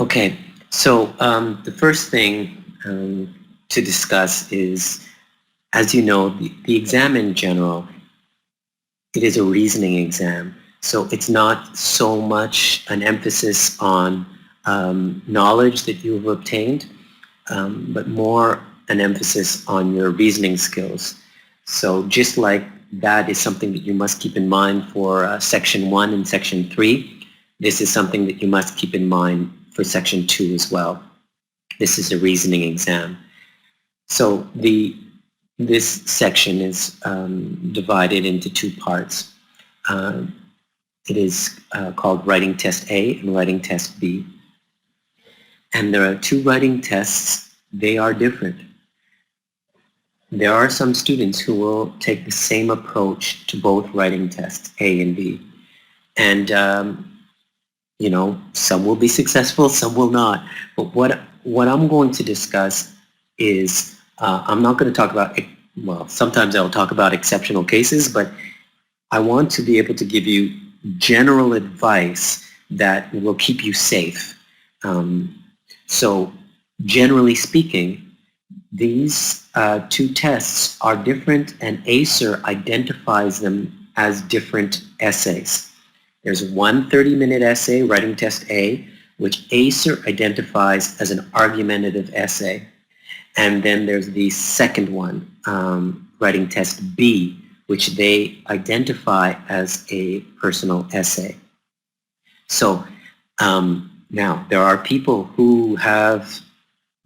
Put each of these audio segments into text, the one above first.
Okay, so the first thing to discuss is, as you know, the exam in general, it is a reasoning exam. So it's not so much an emphasis on knowledge that you've obtained, but more an emphasis on your reasoning skills. So just like that is something that you must keep in mind for Section 1 and Section 3, this is something that you must keep in mind for Section 2 as well. This is a reasoning exam. So this section is divided into two parts. It is called Writing Test A and Writing Test B. And there are two writing tests. They are different. There are some students who will take the same approach to both writing tests, A and B. And, you know, some will be successful, some will not. But what I'm going to discuss is, I'm not going to talk about, well, sometimes I'll talk about exceptional cases, but I want to be able to give you general advice that will keep you safe. So generally speaking, these two tests are different, and ACER identifies them as different essays. There's one 30-minute essay, Writing Test A, which ACER identifies as an argumentative essay. And then there's the second one, Writing Test B, which they identify as a personal essay. So now there are people who have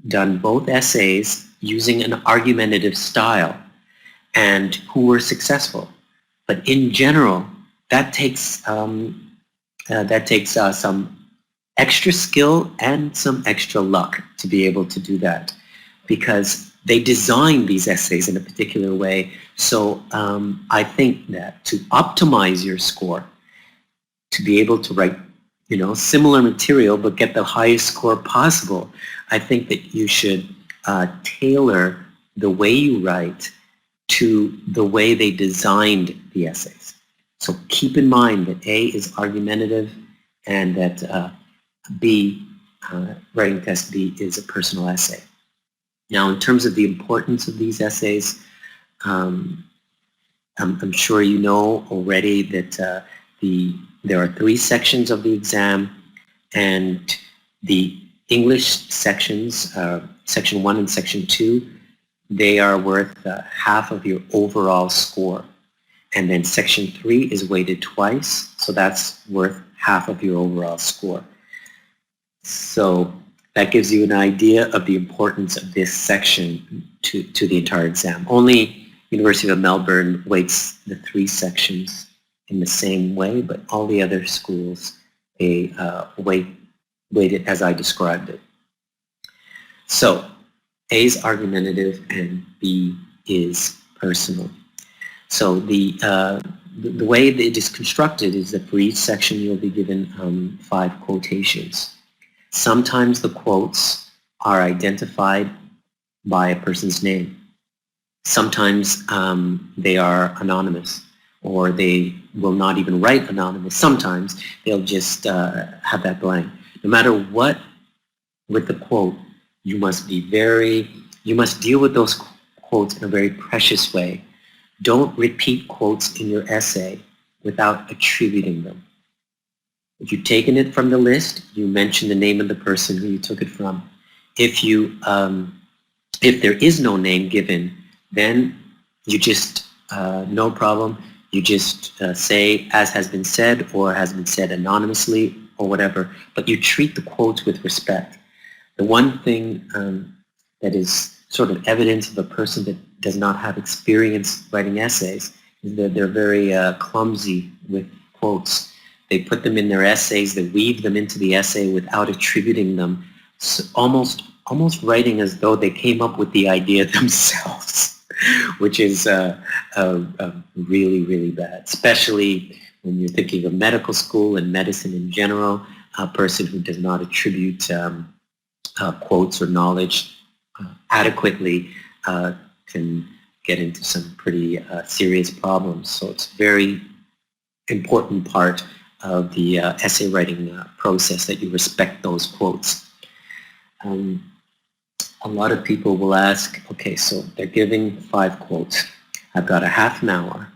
done both essays using an argumentative style and who were successful. But in general, that takes some extra skill and some extra luck to be able to do that, because they design these essays in a particular way. So I think that to optimize your score, to be able to write, you know, similar material but get the highest score possible, I think that you should tailor the way you write to the way they designed the essays. So keep in mind that A is argumentative and that B, Writing Test B, is a personal essay. Now, in terms of the importance of these essays, I'm sure you know already that there are 3 sections of the exam, and the English sections, Section 1 and Section 2, they are worth half of your overall score. And then Section 3 is weighted twice, so that's worth half of your overall score. So that gives you an idea of the importance of this section to the entire exam. Only University of Melbourne weights the 3 sections in the same way, but all the other schools, they weight it as I described it. So A is argumentative and B is personal. So the way that it is constructed is that for each section you'll be given 5 quotations. Sometimes the quotes are identified by a person's name. Sometimes they are anonymous, or they will not even write anonymous. Sometimes they'll just have that blank. No matter what with the quote, you must deal with those quotes in a very precious way. Don't repeat quotes in your essay without attributing them. If you've taken it from the list, you mention the name of the person who you took it from. If there is no name given, then you just, no problem, you just say as has been said or has been said anonymously or whatever, but you treat the quotes with respect. The one thing that is sort of evidence of a person that does not have experience writing essays is that they're very clumsy with quotes. They put them in their essays, they weave them into the essay without attributing them, so almost writing as though they came up with the idea themselves, which is really, really bad, especially when you're thinking of medical school and medicine in general. A person who does not attribute quotes or knowledge adequately can get into some pretty serious problems. So it's a very important part of the essay writing process that you respect those quotes. um, a lot of people will ask, okay, so they're giving 5 quotes. I've got a half an hour.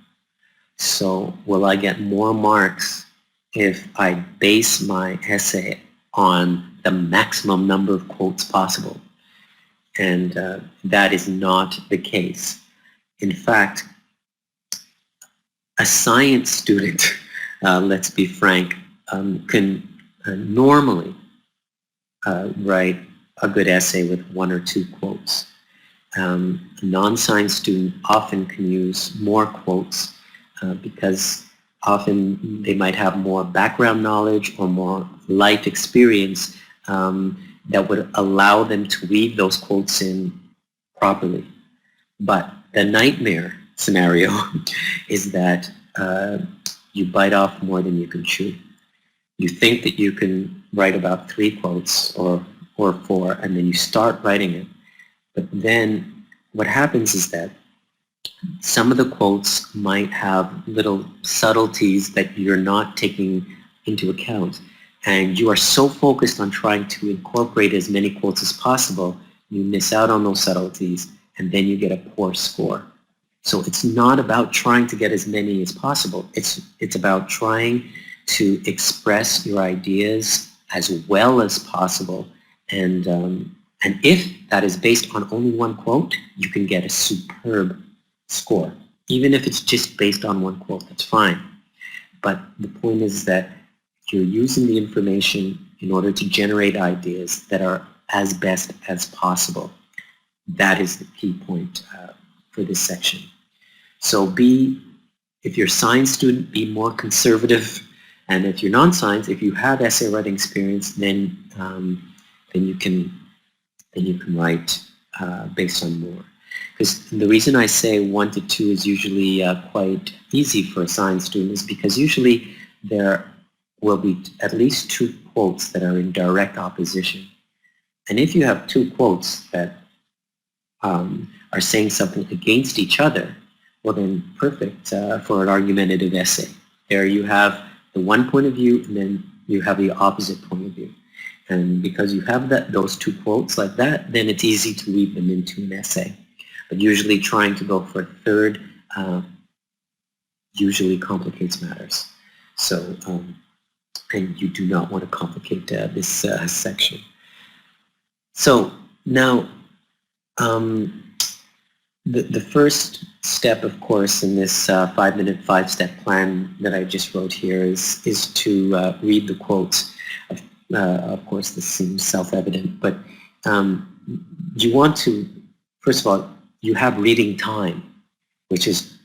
So will I get more marks if I base my essay on the maximum number of quotes possible? And that is not the case. In fact, a science student, let's be frank, can normally write a good essay with 1 or 2 quotes. A non-science student often can use more quotes because often they might have more background knowledge or more life experience that would allow them to weave those quotes in properly. But the nightmare scenario is that you bite off more than you can chew. You think that you can write about 3 quotes or 4, and then you start writing it. But then what happens is that some of the quotes might have little subtleties that you're not taking into account. And you are so focused on trying to incorporate as many quotes as possible, you miss out on those subtleties, and then you get a poor score. So it's not about trying to get as many as possible. It's about trying to express your ideas as well as possible. And if that is based on only 1 quote, you can get a superb score. Even if it's just based on 1 quote, that's fine. But the point is that you're using the information in order to generate ideas that are as best as possible. That is the key point for this section. So if you're a science student, be more conservative. And if you're non-science, if you have essay writing experience, then you can write based on more. Because the reason I say 1 to 2 is usually quite easy for a science student is because usually there will be at least 2 quotes that are in direct opposition. And if you have 2 quotes that are saying something against each other, well then perfect for an argumentative essay. There you have the one point of view and then you have the opposite point of view. And because you have those 2 quotes like that, then it's easy to weave them into an essay. But usually trying to go for a third usually complicates matters. So, and you do not want to complicate this section. So now, the first step, of course, in this 5-minute, 5-step plan that I just wrote here is to read the quotes. Of course, this seems self-evident, but you want to, first of all, you have reading time, which is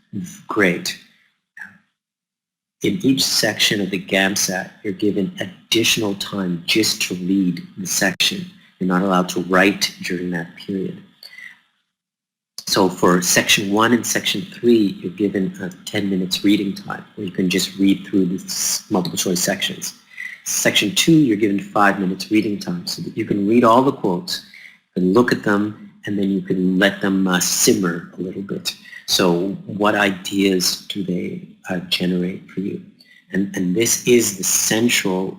great. In each section of the GAMSAT, you're given additional time just to read the section. You're not allowed to write during that period. So for section 1 and section 3, you're given 10 minutes reading time, where you can just read through the multiple choice sections. Section 2, you're given 5 minutes reading time, so that you can read all the quotes and look at them, and then you can let them simmer a little bit. So what ideas do they generate for you? And this is the central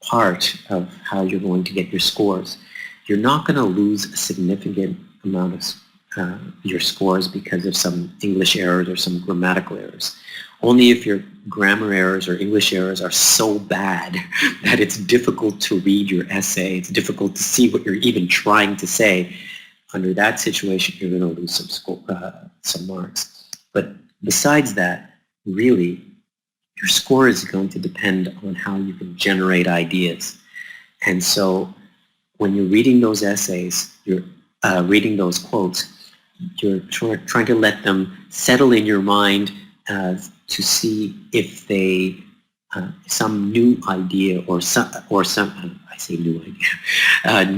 part of how you're going to get your scores. You're not going to lose a significant amount of your scores because of some English errors or some grammatical errors. Only if your grammar errors or English errors are so bad that it's difficult to read your essay, it's difficult to see what you're even trying to say. Under that situation, you're going to lose some marks. But besides that, really, your score is going to depend on how you can generate ideas. And so when you're reading those essays, you're reading those quotes, you're trying to let them settle in your mind to see if they some new idea or some I say new idea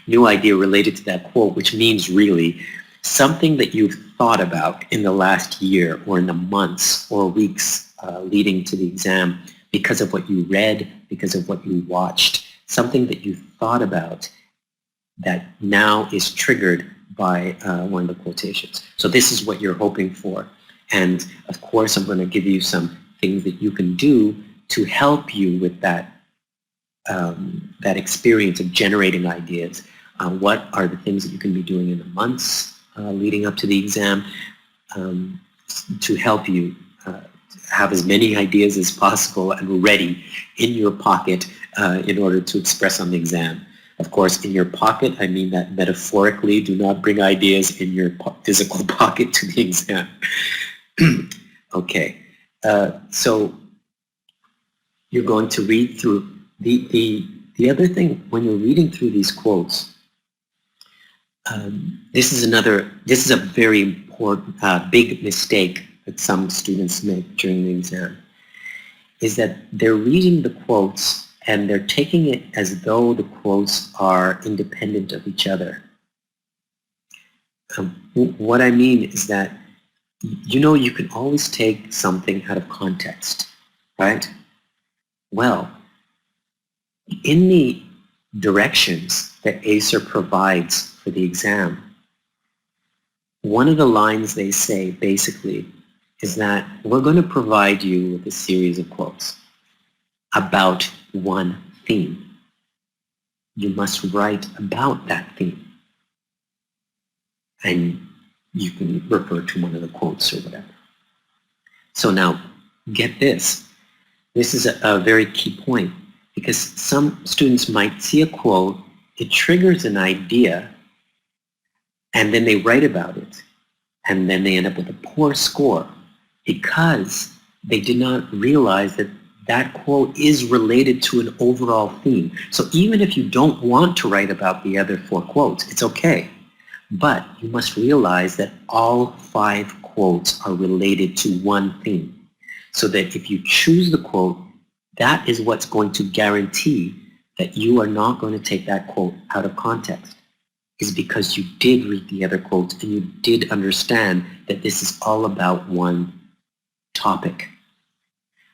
new idea related to that quote, which means really something that you've thought about in the last year or in the months or weeks leading to the exam because of what you read, because of what you watched, something that you thought about that now is triggered by one of the quotations. So this is what you're hoping for. And of course, I'm going to give you some things that you can do to help you with that that experience of generating ideas. What are the things that you can be doing in the months leading up to the exam to help you have as many ideas as possible and ready in your pocket in order to express on the exam. Of course, in your pocket, I mean that metaphorically. Do not bring ideas in your physical pocket to the exam. Okay, so you're going to read through the other thing when you're reading through these quotes. This is a very important, big mistake that some students make during the exam, is that they're reading the quotes and they're taking it as though the quotes are independent of each other. What I mean is that, you can always take something out of context, right? Well, in the directions that ACER provides for the exam, one of the lines they say basically is that we're going to provide you with a series of quotes about one theme. You must write about that theme. And you can refer to one of the quotes or whatever. So now, get this. This is a very key point, because some students might see a quote, it triggers an idea, and then they write about it, and then they end up with a poor score because they did not realize that that quote is related to an overall theme. So even if you don't want to write about the other 4 quotes, it's okay. But you must realize that all 5 quotes are related to one theme. So that if you choose the quote, that is what's going to guarantee that you are not going to take that quote out of context, is because you did read the other quotes and you did understand that this is all about one topic.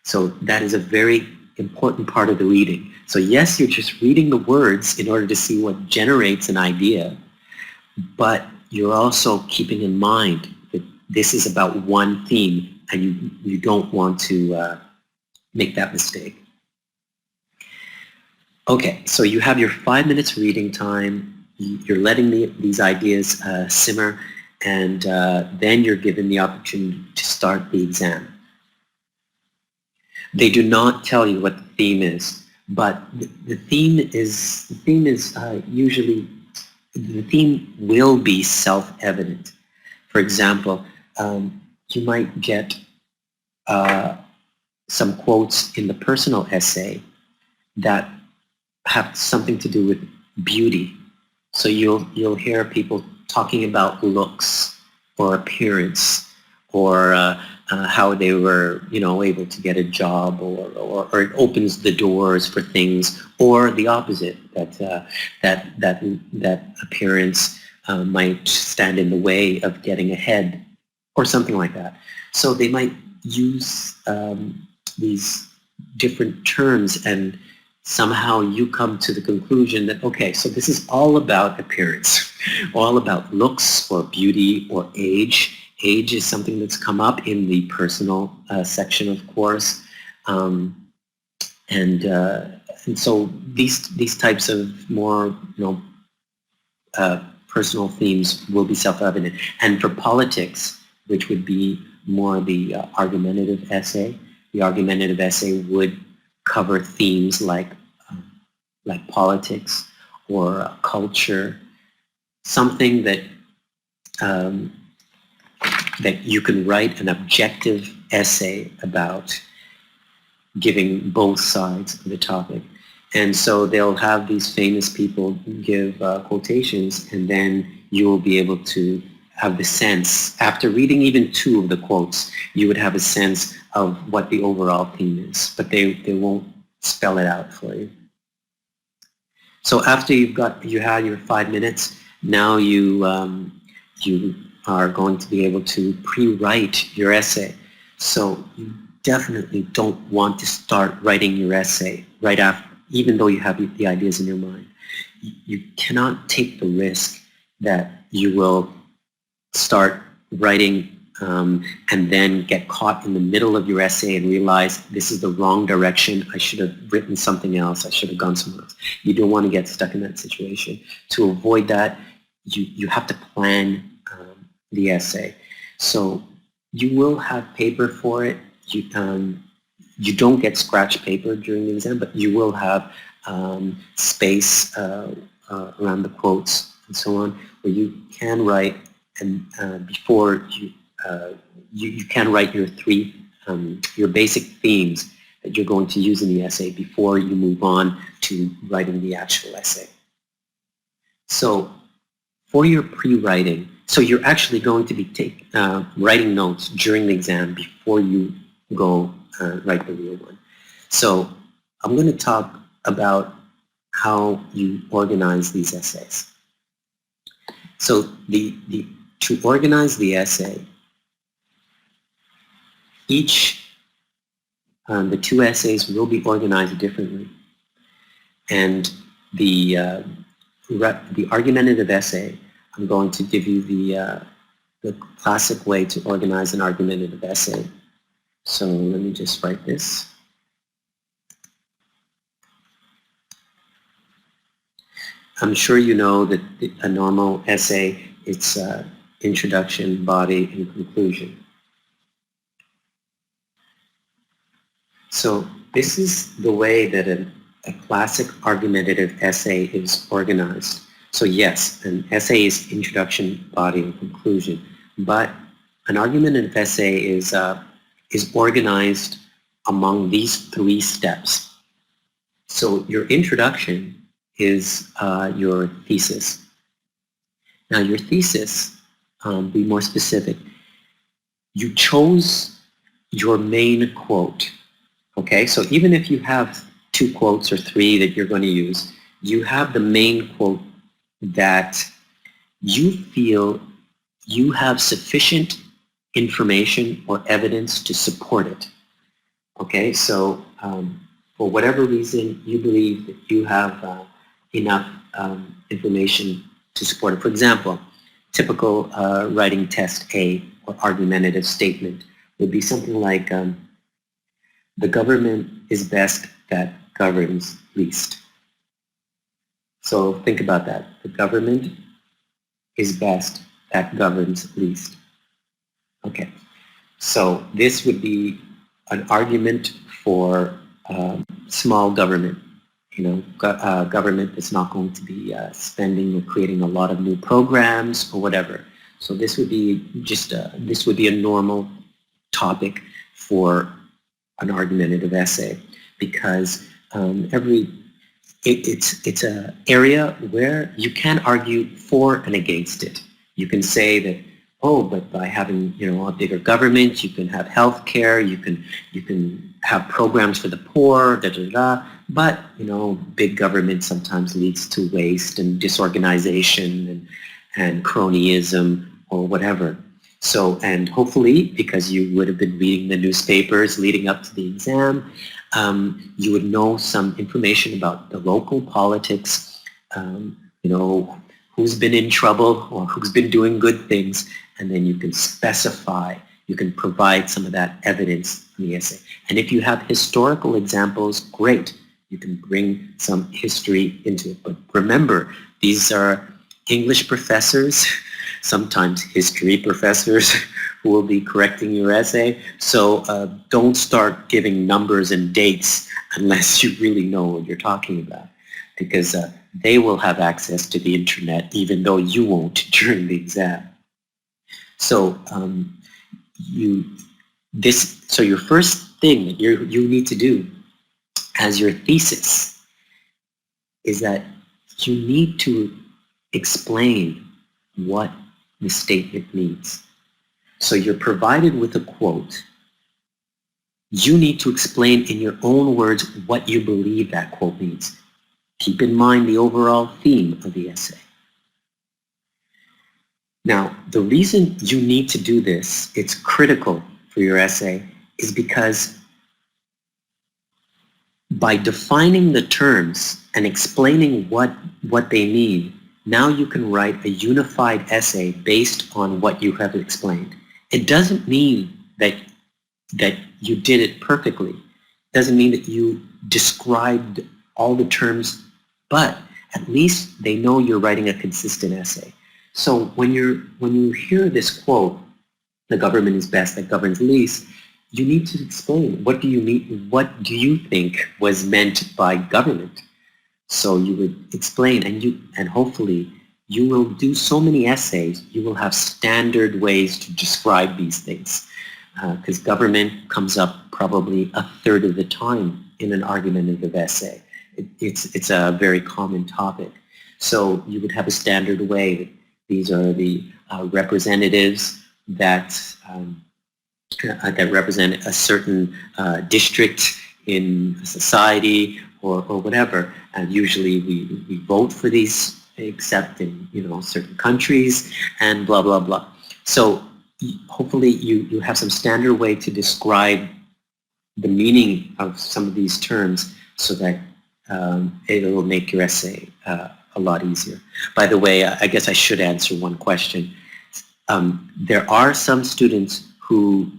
So that is a very important part of the reading. So yes, you're just reading the words in order to see what generates an idea, but you're also keeping in mind that this is about one theme, and you don't want to make that mistake. Okay, so you have your 5 minutes reading time. You're letting these ideas simmer, and then you're given the opportunity to start the exam. They do not tell you what the theme is, but the theme will be self-evident. For example, you might get some quotes in the personal essay that have something to do with beauty. So you'll hear people talking about looks or appearance, or how they were, able to get a job, or it opens the doors for things, or the opposite, that appearance might stand in the way of getting ahead, or something like that. So they might use these different terms, and somehow you come to the conclusion that, okay, so this is all about appearance, all about looks or beauty or age. Age is something that's come up in the personal section, of course, and so these types of more personal themes will be self-evident. And for politics, which would be more the argumentative essay, the argumentative essay would cover themes like politics or culture, something that that you can write an objective essay about, giving both sides of the topic. And so they'll have these famous people give quotations, and then you will be able to have the sense, after reading even 2 of the quotes, you would have a sense of what the overall theme is, but they won't spell it out for you. So after you had your 5 minutes, now you are going to be able to pre-write your essay. So you definitely don't want to start writing your essay right after, even though you have the ideas in your mind. You cannot take the risk that you will start writing and then get caught in the middle of your essay and realize this is the wrong direction. I should have written something else. I should have gone somewhere else. You don't want to get stuck in that situation. To avoid that, you have to plan the essay. So you will have paper for it. You don't get scratch paper during the exam, but you will have space around the quotes and so on, where you can write, and before you can write your basic themes that you're going to use in the essay before you move on to writing the actual essay. So for your pre-writing, so you're actually going to be writing notes during the exam before you go write the real one. So I'm going to talk about how you organize these essays. So to organize the essay, the two essays will be organized differently, and the argumentative essay, I'm going to give you the classic way to organize an argumentative essay. So let me just write this. I'm sure you know that a normal essay, it's introduction, body, and conclusion. So this is the way that a classic argumentative essay is organized. So yes, an essay is introduction, body, and conclusion, but an argumentative essay is organized among these three steps. So your introduction is your thesis. Now your thesis, be more specific, you chose your main quote. Okay, so even if you have 2 quotes or 3 that you're going to use, you have the main quote that you feel you have sufficient information or evidence to support it. Okay, so for whatever reason, you believe that you have enough information to support it. For example, typical writing test A or argumentative statement would be something like, the government is best that governs least. So think about that. The government is best that governs least. Okay, so this would be an argument for small government. You know, government that's not going to be spending or creating a lot of new programs or whatever. So this would be just this would be a normal topic for an argumentative essay, because it's an area where you can argue for and against it. You can say that, oh, but by having, you know, a bigger government, you can have health care, you can have programs for the poor, da da da. But, you know, big government sometimes leads to waste and disorganization and cronyism or whatever. So, and hopefully, because you would have been reading the newspapers leading up to the exam, you would know some information about the local politics, you know, who's been in trouble or who's been doing good things, and then you can specify, you can provide some of that evidence in the essay. And if you have historical examples, great, you can bring some history into it. But remember, these are English professors, sometimes history professors who will be correcting your essay. So don't start giving numbers and dates unless you really know what you're talking about, because they will have access to the internet even though you won't during the exam. So so your first thing that you need to do as your thesis is that you need to explain what the statement means. So you're provided with a quote. You need to explain in your own words what you believe that quote means. Keep in mind the overall theme of the essay. Now, the reason you need to do this, it's critical for your essay, is because by defining the terms and explaining what they mean, now you can write a unified essay based on what you have explained. It doesn't mean that you did it perfectly. It doesn't mean that you described all the terms, but at least they know you're writing a consistent essay. So when you hear this quote, "The government is best that governs least," you need to explain, what do you mean? What do you think was meant by government? So you would explain, and hopefully you will do so many essays, you will have standard ways to describe these things. Because government comes up probably a third of the time in an argumentative essay. It's a very common topic. So you would have a standard way. These are the representatives that represent a certain district in society or whatever. And usually we vote for these, except in certain countries, and blah blah blah. So hopefully you have some standard way to describe the meaning of some of these terms so that it will make your essay a lot easier. By the way, I guess I should answer one question. There are some students who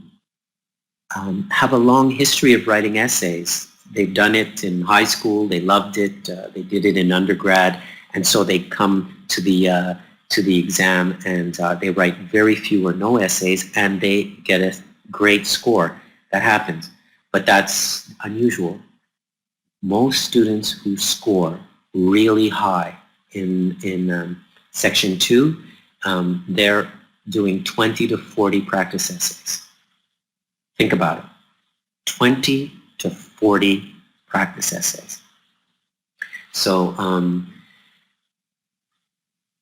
have a long history of writing essays. They've done it in high school, they loved it, they did it in undergrad, and so they come to the exam and they write very few or no essays and they get a great score. That happens, but that's unusual. Most students who score really high in Section 2, they're doing 20 to 40 practice essays. Think about it. 20 to 40 practice essays. So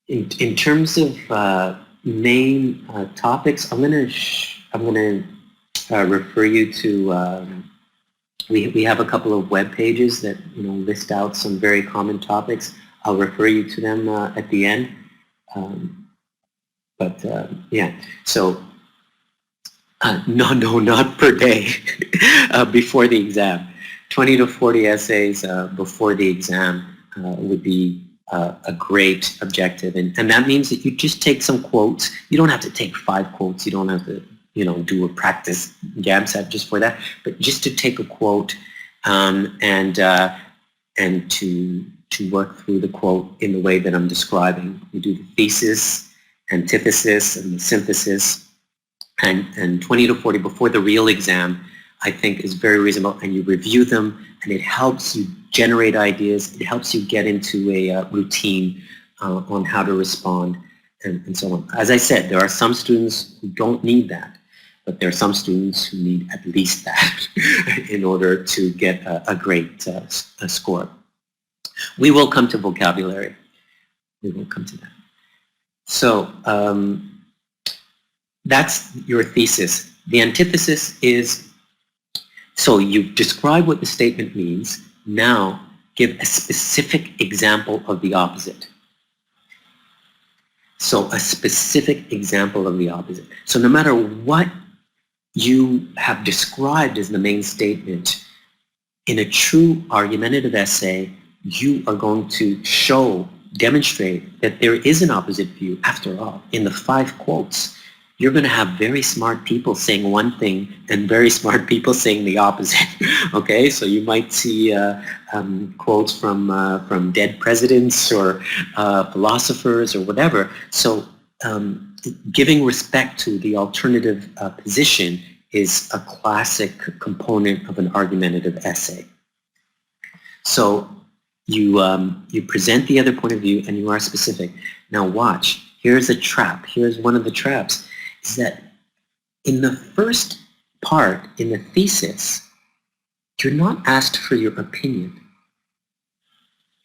in terms of main topics, I'm gonna refer you to we have a couple of web pages that list out some very common topics. I'll refer you to them at the end. Yeah. So no, not per day. Before the exam, 20 to 40 essays before the exam would be a great objective, and that means that you just take some quotes. You don't have to take 5 quotes. You don't have to do a practice GAMSAT just for that, but just to take a quote and to work through the quote in the way that I'm describing. You do the thesis, antithesis, and the synthesis, and 20 to 40 before the real exam, I think, is very reasonable, and you review them, and it helps you generate ideas. It helps you get into a routine on how to respond and so on. As I said, there are some students who don't need that, but there are some students who need at least that in order to get a great score. We will come to vocabulary. We will come to that. So that's your thesis. The antithesis is, so you've described what the statement means. Now give a specific example of the opposite. So a specific example of the opposite. So no matter what you have described as the main statement, in a true argumentative essay, you are going to demonstrate that there is an opposite view. After all, in the 5 quotes, you're going to have very smart people saying one thing and very smart people saying the opposite. Okay, so you might see quotes from dead presidents or philosophers or whatever. So giving respect to the alternative position is a classic component of an argumentative essay. So you present the other point of view and you are specific. Now watch, here's a trap. Here's one of the traps, is that in the first part, in the thesis, you're not asked for your opinion,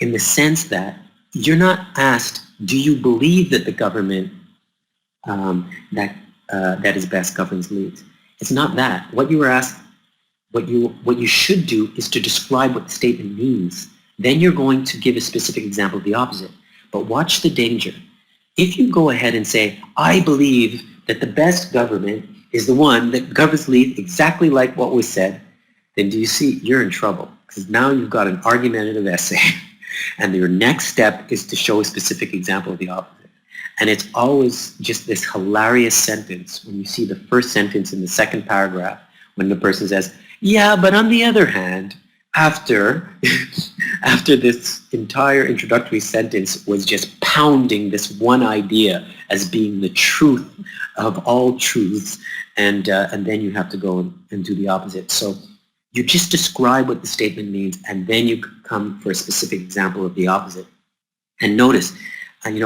in the sense that you're not asked, do you believe that the government that is best governs least? It's not that. What you were asked, what you should do is to describe what the statement means. Then you're going to give a specific example of the opposite. But watch the danger. If you go ahead and say, I believe that the best government is the one that governs least exactly like what was said, then do you see, you're in trouble, because now you've got an argumentative essay and your next step is to show a specific example of the opposite. And it's always just this hilarious sentence when you see the first sentence in the second paragraph when the person says, yeah, but on the other hand, after after this entire introductory sentence was just pounding this one idea as being the truth of all truths, and then you have to go and do the opposite. So you just describe what the statement means, and then you come for a specific example of the opposite. And notice, I'm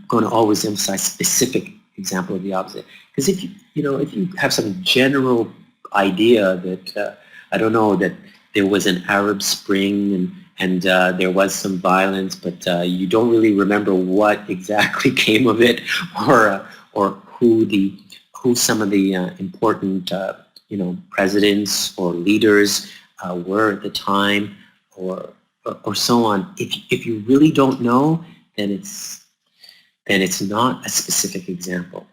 going to always emphasize specific example of the opposite, because if you have some general idea that I don't know, that there was an Arab Spring and there was some violence, but you don't really remember what exactly came of it, or who some of the important presidents or leaders were at the time, or so on. If you really don't know, then it's not a specific example.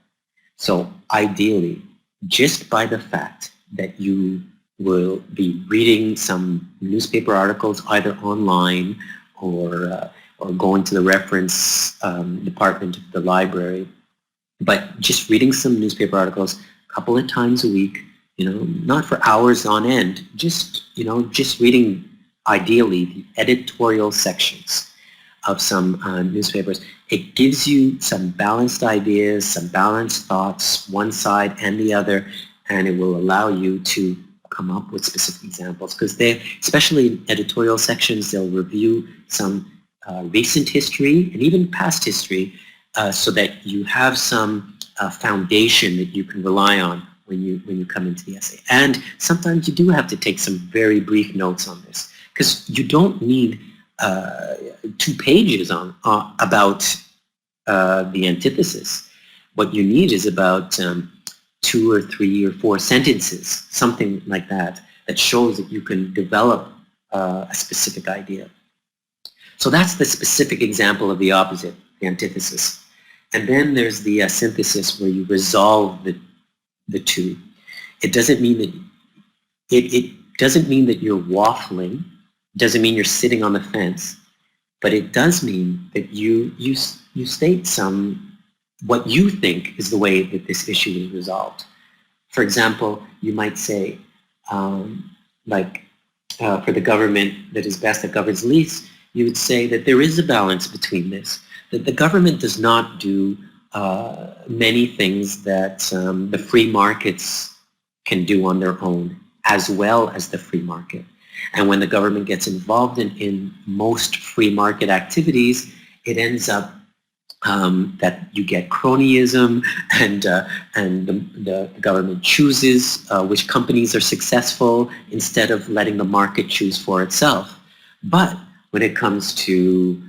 So ideally, just by the fact that you will be reading some newspaper articles either online or going to the reference department of the library, but just reading some newspaper articles a couple of times a week, not for hours on end, just reading ideally the editorial sections of some newspapers. It gives you some balanced ideas, some balanced thoughts, one side and the other, and it will allow you to come up with specific examples, because they, especially in editorial sections, they'll review some recent history and even past history, so that you have some foundation that you can rely on when you come into the essay. And sometimes you do have to take some very brief notes on this, because you don't need 2 pages on about the antithesis. What you need is about 2 or 3 or 4 sentences, something like that, that shows that you can develop a specific idea. So that's the specific example of the opposite, the antithesis. And then there's the synthesis, where you resolve the two. It doesn't mean that it doesn't mean that you're waffling. It doesn't mean you're sitting on the fence, but it does mean that you state what you think is the way that this issue is resolved. For example, you might say, for the government that is best that governs least, you would say that there is a balance between this, that the government does not do many things that the free markets can do on their own, as well as the free market. And when the government gets involved in most free market activities, it ends up that you get cronyism, and the government chooses which companies are successful instead of letting the market choose for itself. But when it comes to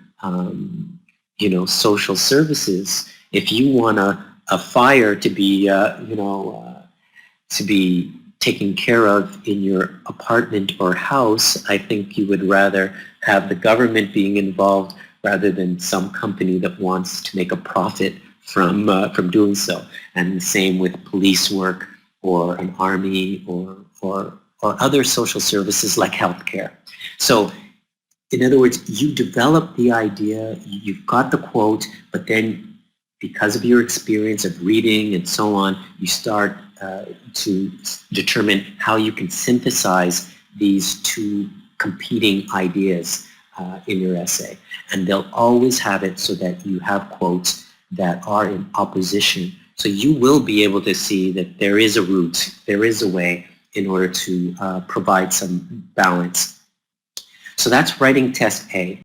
social services, if you want a fire to be taken care of in your apartment or house, I think you would rather have the government being involved rather than some company that wants to make a profit from doing so. And the same with police work, or an army, or other social services like healthcare. So in other words, you develop the idea, you've got the quote, but then because of your experience of reading and so on, you start to determine how you can synthesize these 2 competing ideas in your essay. And they'll always have it so that you have quotes that are in opposition. So you will be able to see that there is a route, there is a way in order to provide some balance. So that's writing test A.